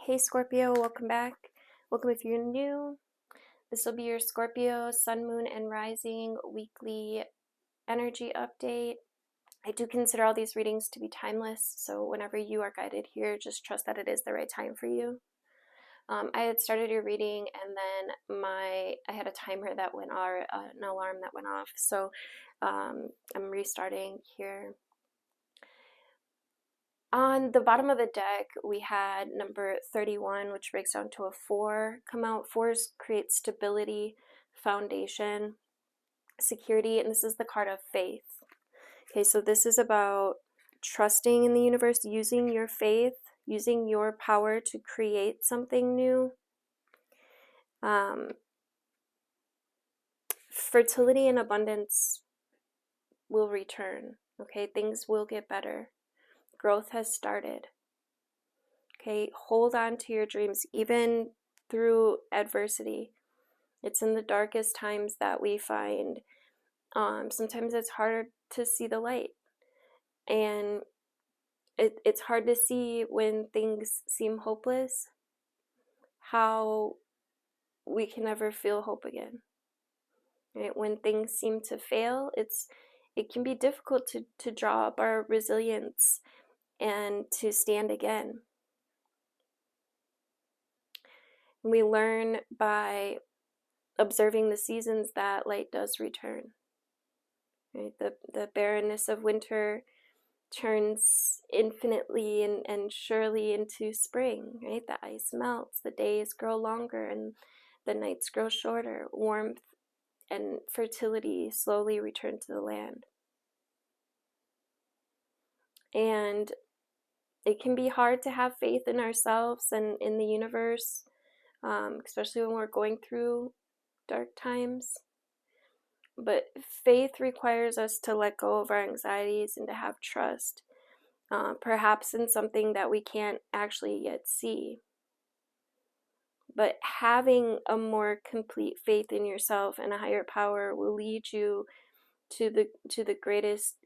Hey Scorpio, welcome back. Welcome if you're new. This will be your Scorpio Sun, Moon, and Rising weekly energy update. I do consider all these readings to be timeless, so whenever you are guided here, just trust that it is the right time for you. I had started your reading, and then I had a timer that went off, an alarm that went off, so I'm restarting here. On the bottom of the deck, we had number 31, which breaks down to a 4 come out. 4s create stability, foundation, security, and this is the card of faith. Okay, so this is about trusting in the universe, using your faith, using your power to create something new. Fertility and abundance will return. Okay, things will get better. Growth has started. Okay, hold on to your dreams, even through adversity. It's in the darkest times that we find sometimes it's harder to see the light. And it's hard to see when things seem hopeless, how we can never feel hope again. Right? When things seem to fail, it can be difficult to draw up our resilience and to stand again. We learn by observing the seasons that light does return. Right? The barrenness of winter turns infinitely and surely into spring. Right? The ice melts, the days grow longer, and the nights grow shorter. Warmth and fertility slowly return to the land. And it can be hard to have faith in ourselves and in the universe, especially when we're going through dark times. But faith requires us to let go of our anxieties and to have trust, perhaps in something that we can't actually yet see. But having a more complete faith in yourself and a higher power will lead you to the greatest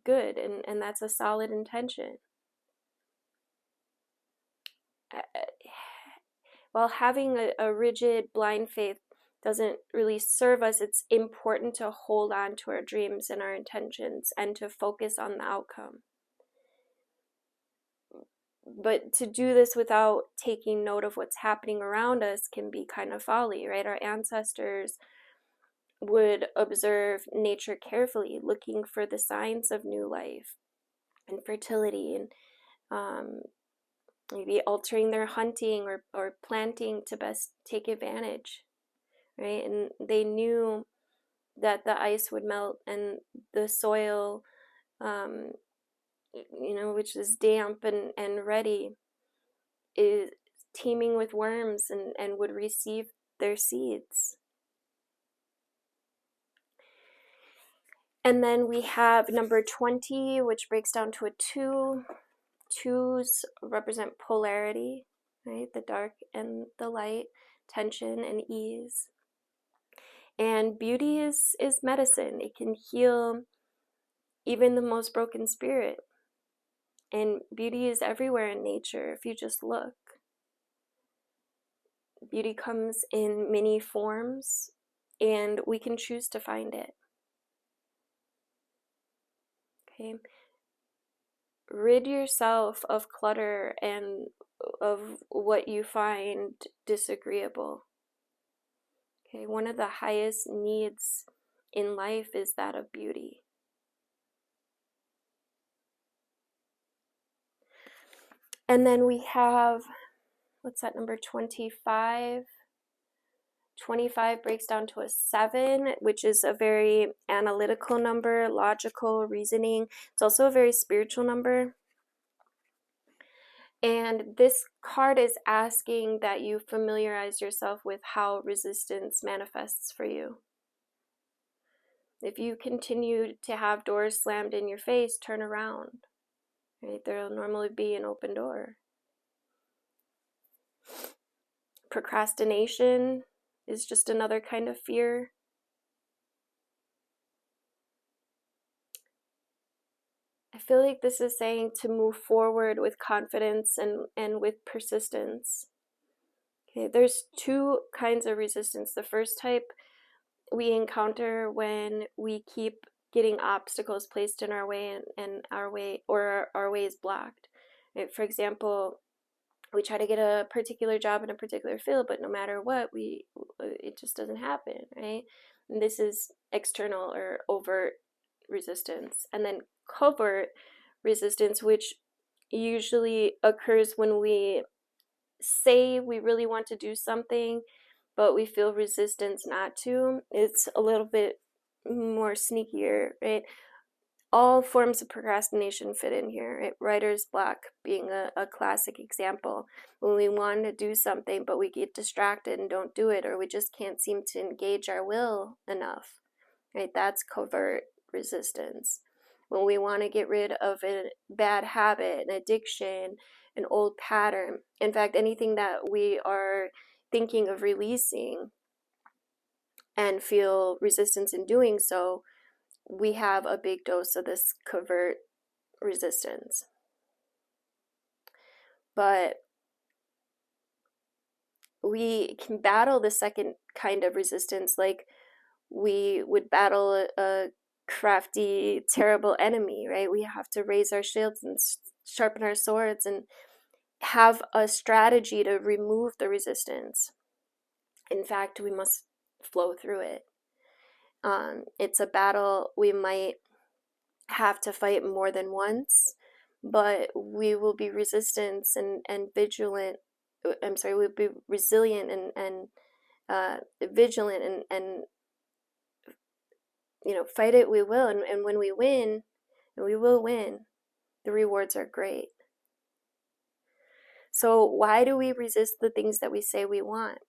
good, and that's a solid intention. While having a rigid blind faith doesn't really serve us, it's important to hold on to our dreams and our intentions and to focus on the outcome. But to do this without taking note of what's happening around us can be kind of folly, right? Our ancestors would observe nature carefully, looking for the signs of new life and fertility, and maybe altering their hunting or planting to best take advantage, right? And they knew that the ice would melt and the soil, which is damp and ready, is teeming with worms and would receive their seeds. And then we have number 20, which breaks down to a 2. 2s represent polarity, right? The dark and the light, tension and ease. And beauty is medicine. It can heal even the most broken spirit. And beauty is everywhere in nature if you just look. Beauty comes in many forms, and we can choose to find it. Okay? Rid yourself of clutter and of what you find disagreeable. Okay? One of the highest needs in life is that of beauty. And then we have, what's that number, 25? 25 breaks down to a 7, which is a very analytical number, logical, reasoning. It's also a very spiritual number. And this card is asking that you familiarize yourself with how resistance manifests for you. If you continue to have doors slammed in your face, turn around. Right? There'll normally be an open door. Procrastination is just another kind of fear. feel like this is saying to move forward with confidence and with persistence. Okay, there's two kinds of resistance. The first type we encounter when we keep getting obstacles placed in our way and our way, or our way is blocked. Right? For example, we try to get a particular job in a particular field, but no matter what, it just doesn't happen, right? And this is external or overt resistance. And then covert resistance, which usually occurs when we say we really want to do something, but we feel resistance not to. It's a little bit more sneakier, right? All forms of procrastination fit in here, right? Writer's block being a classic example. When we want to do something, but we get distracted and don't do it, or we just can't seem to engage our will enough, right? That's covert resistance. When we want to get rid of a bad habit, an addiction, an old pattern, in fact, anything that we are thinking of releasing and feel resistance in doing so, we have a big dose of this covert resistance. But we can battle the second kind of resistance like we would battle a crafty, terrible enemy, right? We have to raise our shields and sharpen our swords and have a strategy to remove the resistance. In fact, we must flow through it. It's a battle we might have to fight more than once, but we will be resistant and vigilant. I'm sorry, we'll be resilient and vigilant and fight it we will. And when we win, and we will win, the rewards are great. So why do we resist the things that we say we want?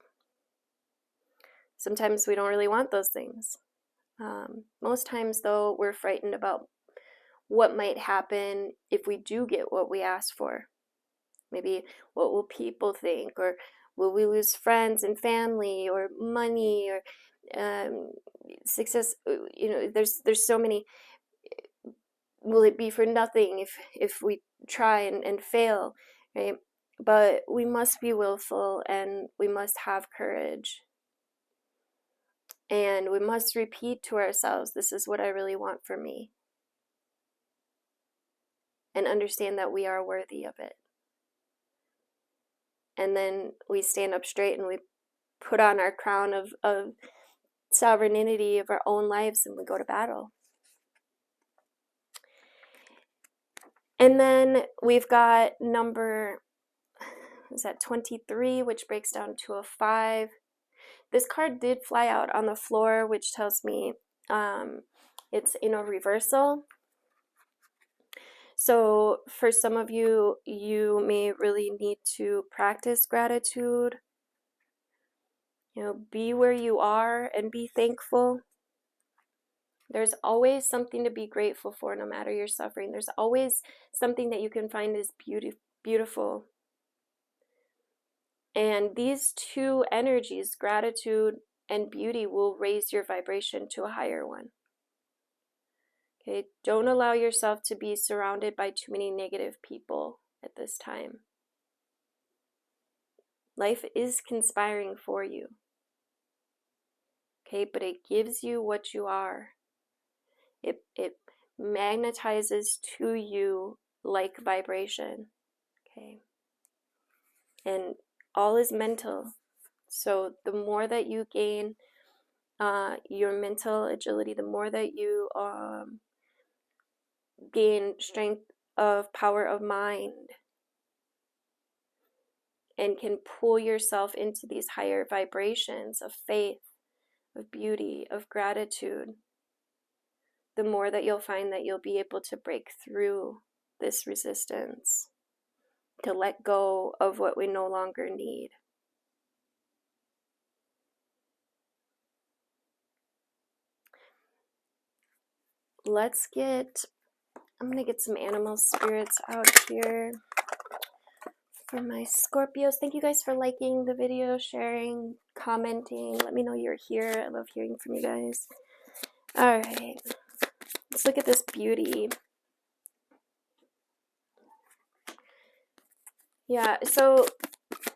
Sometimes we don't really want those things. Most times, though, we're frightened about what might happen if we do get what we ask for. Maybe what will people think, or will we lose friends and family, or money, or success? There's so many. Will it be for nothing if we try and fail, right? But we must be willful, and we must have courage. And we must repeat to ourselves, this is what I really want for me. And understand that we are worthy of it. And then we stand up straight and we put on our crown of sovereignty of our own lives, and we go to battle. And then we've got number, is that 23, which breaks down to a 5. This card did fly out on the floor, which tells me it's in a reversal. So for some of you, you may really need to practice gratitude. Be where you are and be thankful. There's always something to be grateful for, no matter your suffering. There's always something that you can find is beautiful. And these two energies, gratitude and beauty, will raise your vibration to a higher one. Okay, don't allow yourself to be surrounded by too many negative people at this time. Life is conspiring for you. Okay, but it gives you what you are. It magnetizes to you like vibration. Okay. And all is mental. So the more that you gain your mental agility, the more that you gain strength of power of mind and can pull yourself into these higher vibrations of faith, of beauty, of gratitude, the more that you'll find that you'll be able to break through this resistance, to let go of what we no longer need. I'm going to get some animal spirits out here for my Scorpios. Thank you guys for liking the video, sharing, commenting. Let me know you're here. I love hearing from you guys. All right. Let's look at this beauty. Yeah, so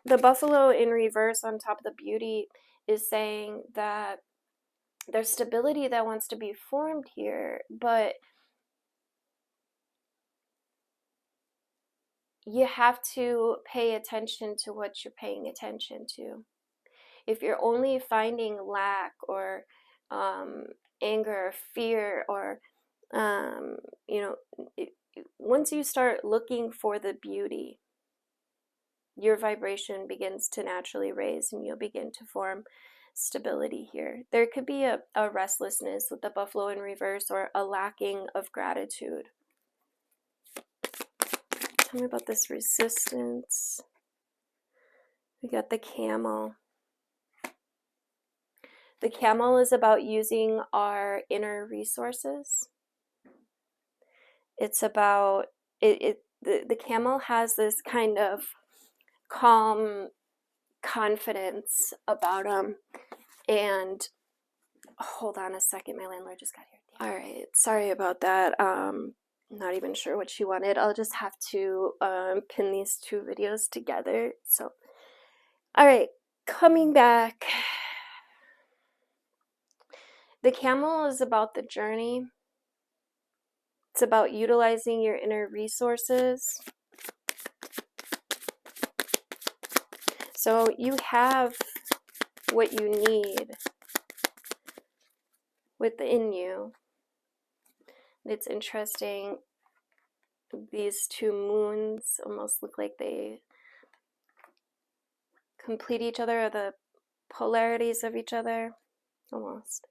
the buffalo in reverse on top of the beauty is saying that there's stability that wants to be formed here, but you have to pay attention to what you're paying attention to. If you're only finding lack or anger or fear or you know, once you start looking for the beauty, your vibration begins to naturally raise and you'll begin to form stability here. There could be a restlessness with the buffalo in reverse or a lacking of gratitude. Tell me about this resistance. We got the camel. The camel is about using our inner resources. It's about the camel has this kind of calm confidence about him. And hold on a second, my landlord just got here. All right, sorry about that. Not even sure what she wanted. I'll just have to pin these two videos together. So, all right, coming back. The camel is about the journey. It's about utilizing your inner resources. So you have what you need within you. It's interesting. These two moons almost look like they complete each other, or the polarities of each other, almost.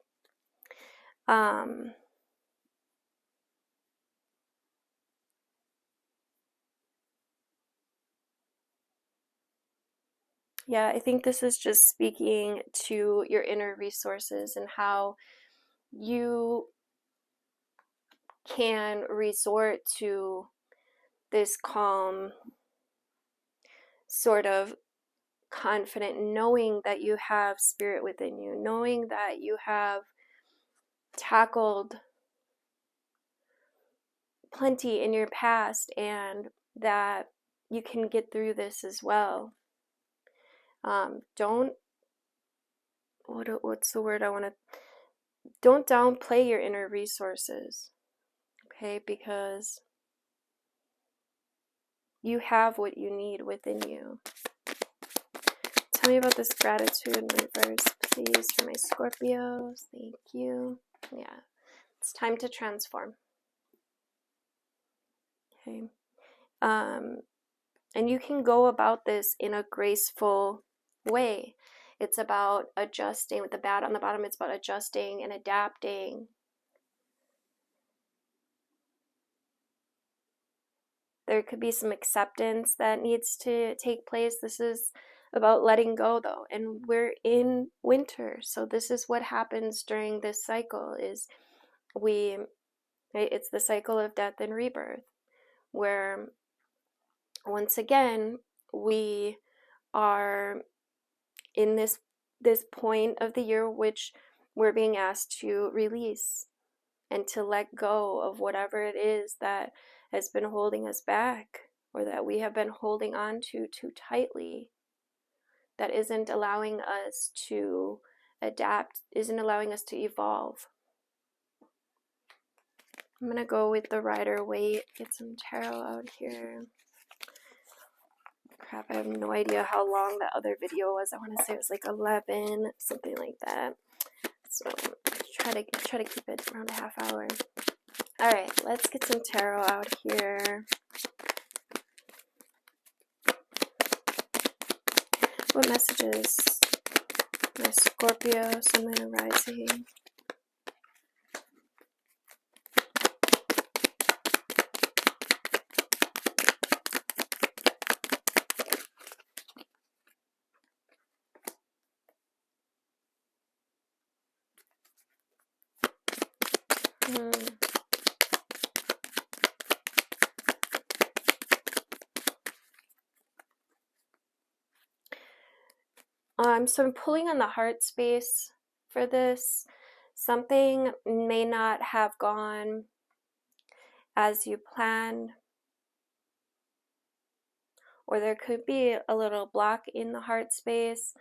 Yeah, I think this is just speaking to your inner resources and how you can resort to this calm, sort of confident, knowing that you have spirit within you, knowing that you have tackled plenty in your past and that you can get through this as well. Don't, what's the word I want to, don't downplay your inner resources, okay? Because you have what you need within you. Tell me about this gratitude in reverse, please, for my Scorpios. Thank you. Yeah, it's time to transform. Okay. And you can go about this in a graceful way. It's about adjusting. With the bat on the bottom, it's about adjusting and adapting. There could be some acceptance that needs to take place. This is about letting go, though, and we're in winter, so this is what happens during this cycle. Is it's the cycle of death and rebirth, where once again we are in this point of the year which we're being asked to release and to let go of whatever it is that has been holding us back, or that we have been holding on to too tightly, that isn't allowing us to adapt, isn't allowing us to evolve. I'm gonna go with the Rider-Waite, get some tarot out here. Crap, I have no idea how long that other video was. I want to say it was like 11, something like that. So try to keep it around a half hour. All right, let's get some tarot out here. What messages? My Scorpio, Sun, and Rising. So I'm pulling on the heart space for this. Something may not have gone as you planned, or there could be a little block in the heart space,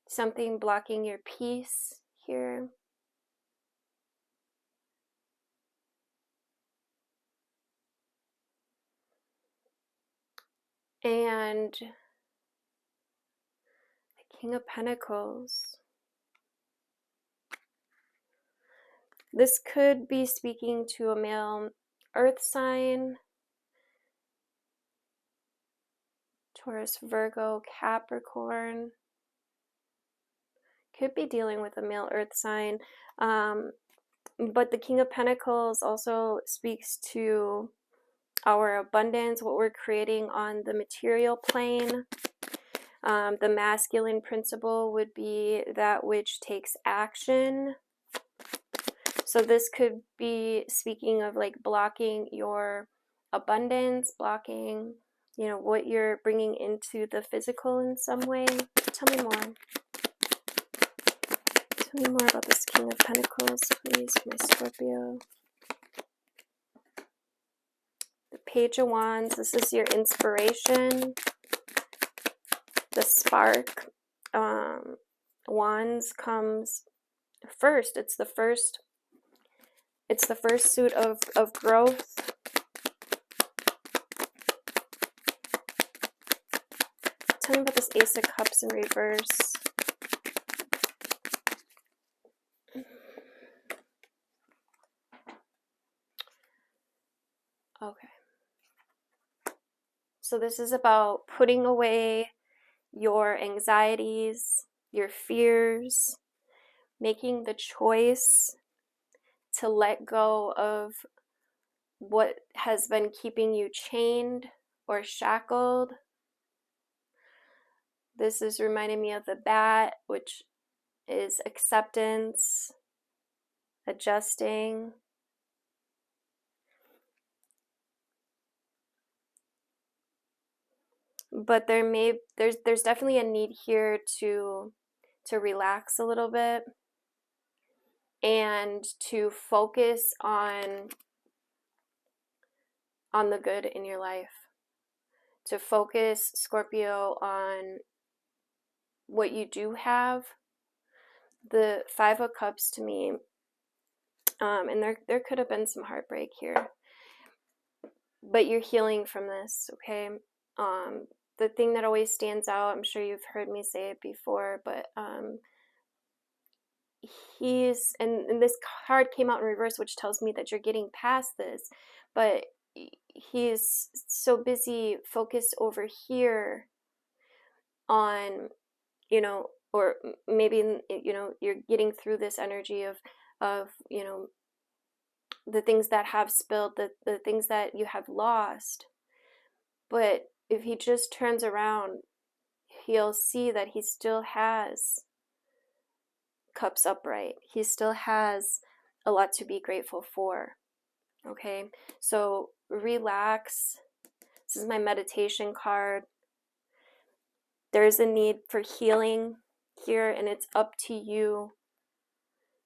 something blocking your peace here. And the King of Pentacles. This could be speaking to a male earth sign, Taurus, Virgo, Capricorn. Could be dealing with a male earth sign. But the King of Pentacles also speaks to our abundance, what we're creating on the material plane. The masculine principle would be that which takes action. So this could be speaking of like blocking your abundance, blocking, you know, what you're bringing into the physical in some way. Tell me more. Tell me more about this King of Pentacles, please, my Scorpio. The Page of Wands, this is your inspiration. The spark. Wands comes first. It's the first suit of growth. Tell me about this Ace of Cups in reverse. Okay. So this is about putting away your anxieties, your fears, making the choice to let go of what has been keeping you chained or shackled. This is reminding me of the bat, which is acceptance, adjusting. But there's definitely a need here to relax a little bit and to focus on the good in your life. To focus, Scorpio, on what you do have. The Five of Cups to me, and there could have been some heartbreak here, but you're healing from this, okay? The thing that always stands out, I'm sure you've heard me say it before, but he's, and this card came out in reverse, which tells me that you're getting past this, but he's so busy focused over here on, you know, or maybe, you know, you're getting through this energy of you know, the things that have spilled, the things that you have lost. But if he just turns around, he'll see that he still has cups upright. He still has a lot to be grateful for. Okay, so relax. This is my meditation card. There's a need for healing here, and it's up to you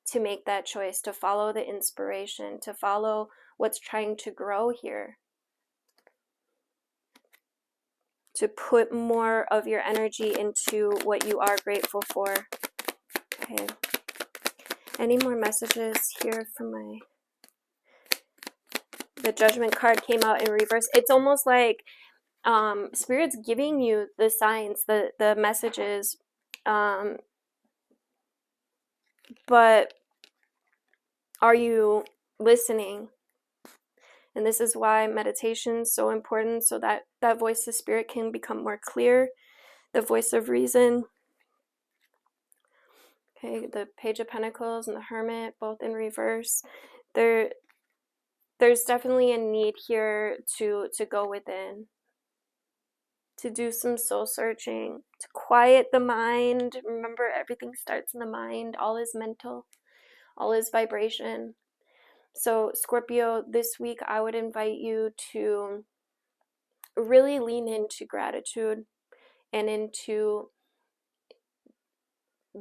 to make that choice, to follow the inspiration, to follow what's trying to grow here, to put more of your energy into what you are grateful for. Okay. Any more messages here from my... The Judgment card came out in reverse. It's almost like Spirit's giving you the signs, the messages, but are you listening? And this is why meditation is so important, so that that voice of Spirit can become more clear, the voice of reason. Okay, the Page of Pentacles and the Hermit, both in reverse. There's definitely a need here to go within, to do some soul searching, to quiet the mind. Remember, everything starts in the mind. All is mental, all is vibration. So Scorpio, this week I would invite you to really lean into gratitude and into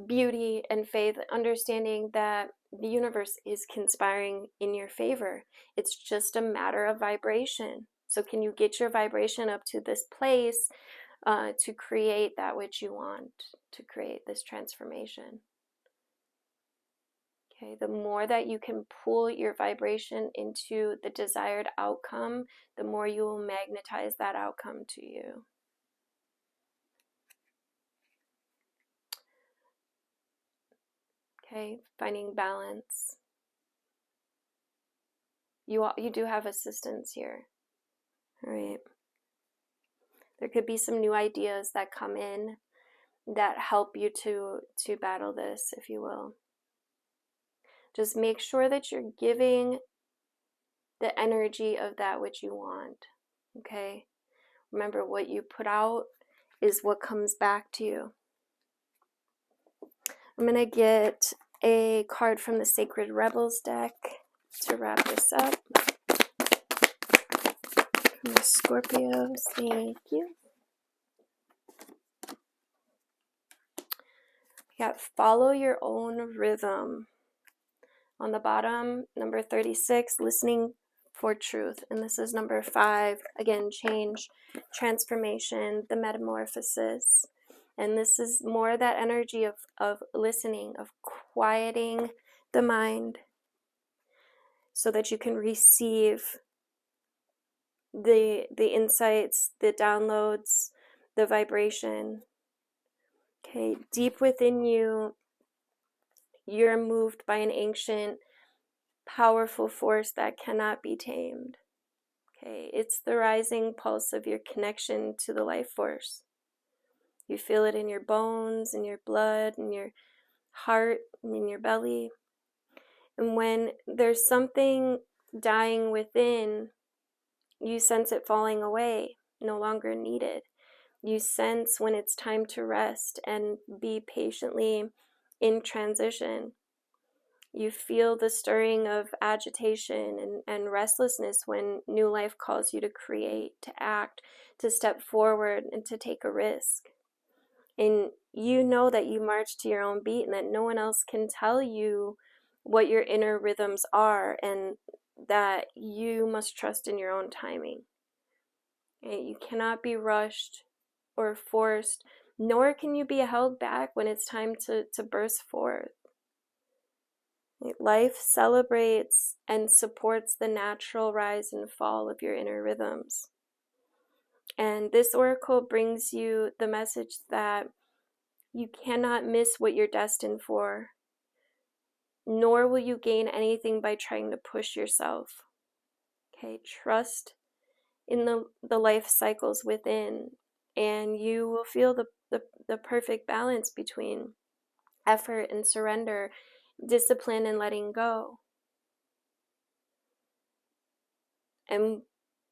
beauty and faith, understanding that the universe is conspiring in your favor. It's just a matter of vibration. So can you get your vibration up to this place to create that which you want, to create this transformation? Okay, the more that you can pull your vibration into the desired outcome, the more you will magnetize that outcome to you. Okay, finding balance. You do have assistance here. All right. There could be some new ideas that come in that help you to battle this, if you will. Just make sure that you're giving the energy of that which you want. Okay? Remember, what you put out is what comes back to you. I'm going to get a card from the Sacred Rebels deck to wrap this up. From the Scorpios, thank you. We got follow your own rhythm. On the bottom, number 36, listening for truth. And this is number 5, again, change, transformation, the metamorphosis. And this is more that energy of listening, of quieting the mind so that you can receive the insights, the downloads, the vibration. Okay, deep within you, you're moved by an ancient, powerful force that cannot be tamed. Okay, it's the rising pulse of your connection to the life force. You feel it in your bones, in your blood, in your heart, and in your belly. And when there's something dying within, you sense it falling away, no longer needed. You sense when it's time to rest and be patiently in transition. You feel the stirring of agitation and restlessness when new life calls you to create, to act, to step forward, and to take a risk. And you know that you march to your own beat and that no one else can tell you what your inner rhythms are, and that you must trust in your own timing. Okay? You cannot be rushed or forced, nor can you be held back when it's time to burst forth. Life celebrates and supports the natural rise and fall of your inner rhythms. And this oracle brings you the message that you cannot miss what you're destined for, nor will you gain anything by trying to push yourself. Okay, trust in the life cycles within, and you will feel the perfect balance between effort and surrender, discipline and letting go. And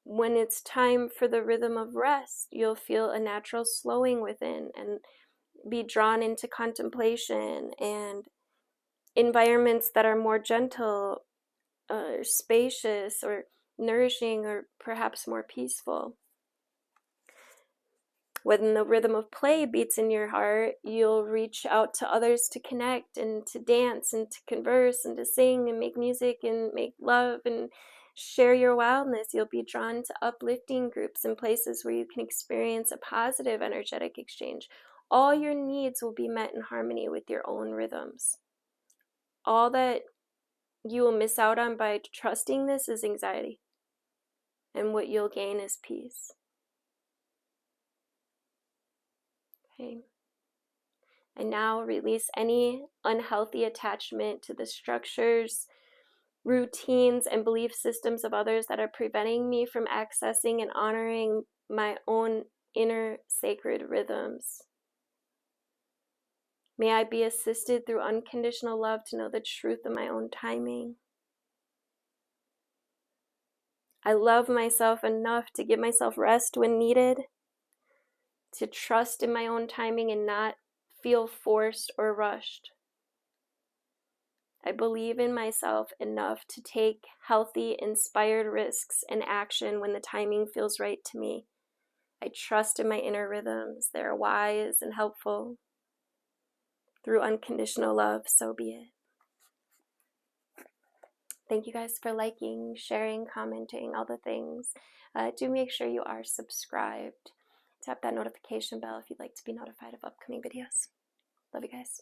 when it's time for the rhythm of rest, you'll feel a natural slowing within and be drawn into contemplation and environments that are more gentle, or spacious, or nourishing, or perhaps more peaceful. When the rhythm of play beats in your heart, you'll reach out to others to connect and to dance and to converse and to sing and make music and make love and share your wildness. You'll be drawn to uplifting groups and places where you can experience a positive energetic exchange. All your needs will be met in harmony with your own rhythms. All that you will miss out on by trusting this is anxiety, and what you'll gain is peace. Okay. And now release any unhealthy attachment to the structures, routines, and belief systems of others that are preventing me from accessing and honoring my own inner sacred rhythms. May I be assisted through unconditional love to know the truth of my own timing. I love myself enough to give myself rest when needed, to trust in my own timing and not feel forced or rushed. I believe in myself enough to take healthy, inspired risks and action when the timing feels right to me. I trust in my inner rhythms. They are wise and helpful. Through unconditional love, so be it. Thank you guys for liking, sharing, commenting, all the things. Do make sure you are subscribed. Tap that notification bell if you'd like to be notified of upcoming videos. Love you guys.